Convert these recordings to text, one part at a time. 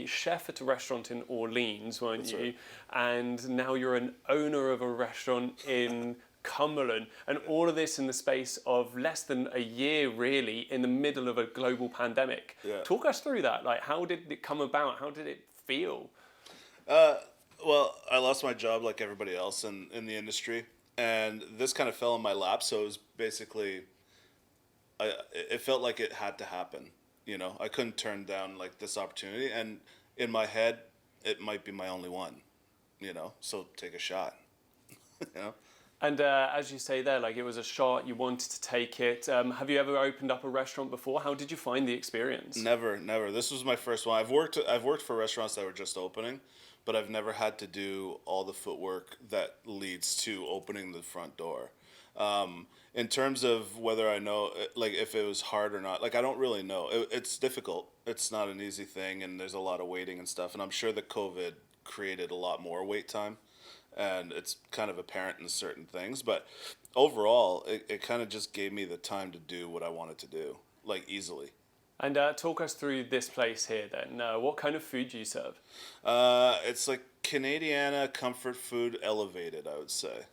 chef at a restaurant in Orleans, weren't That's you? right. And now you're an owner of a restaurant in Cumberland, and all of this in the space of less than a year, really, in the middle of a global pandemic. Yeah. Talk us through that. Like, how did it come about? How did it feel? Uh, well, I lost my job like everybody else in the industry, and this kind of fell in my lap. So it was basically, it felt like it had to happen. You know, I couldn't turn down like this opportunity, and in my head, it might be my only one. You know, so take a shot. You know. And as you say there, like it was a shot, you wanted to take it. Have you ever opened up a restaurant before? How did you find the experience? Never, never. This was my first one. I've worked for restaurants that were just opening, but I've never had to do all the footwork that leads to opening the front door. In terms of whether I know, like, if it was hard or not, like, I don't really know. It's difficult. It's not an easy thing, and there's a lot of waiting and stuff. And I'm sure that COVID created a lot more wait time, and it's kind of apparent in certain things. But overall, it kind of just gave me the time to do what I wanted to do, like, easily. And talk us through this place here then. What kind of food do you serve? It's like Canadiana comfort food elevated, I would say.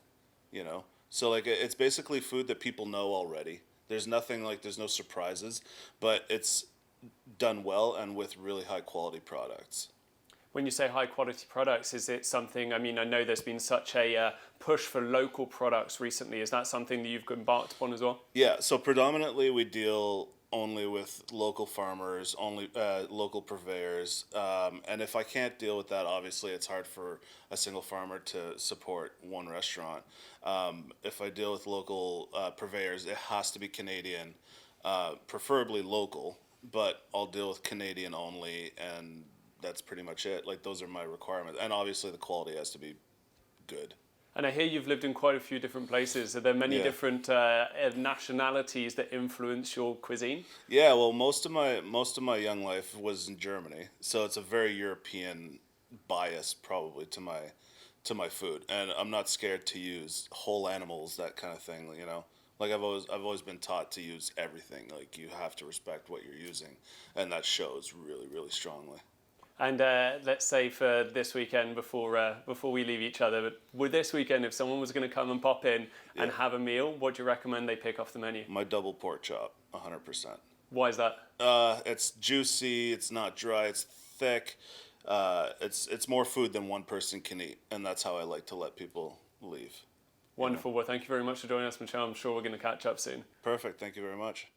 You know, so like it's basically food that people know already. There's nothing like there's no surprises, but it's done well and with really high quality products. When you say high quality products, is it something, I mean, I know there's been such a push for local products recently. Is that something that you've embarked upon as well? Yeah, so predominantly we deal only with local farmers, only local purveyors, and if I can't deal with that, obviously it's hard for a single farmer to support one restaurant. If I deal with local purveyors, it has to be Canadian, preferably local, but I'll deal with Canadian only, and that's pretty much it. Like, those are my requirements, and obviously the quality has to be good. And I hear you've lived in quite a few different places. Are there many Yeah. different nationalities that influence your cuisine? Yeah, well, most of my young life was in Germany, so it's a very European bias probably to my food, and I'm not scared to use whole animals, that kind of thing. You know, like I've always been taught to use everything. Like, you have to respect what you're using, and that shows really, really strongly. And let's say for this weekend, before we leave each other, but with this weekend, if someone was going to come and pop in and Yeah. have a meal, what do you recommend they pick off the menu? My double pork chop, 100%. Why is that? It's juicy. It's not dry. It's thick. It's more food than one person can eat, and that's how I like to let people leave. Wonderful. Well, thank you very much for joining us, Michel. I'm sure we're going to catch up soon. Perfect. Thank you very much.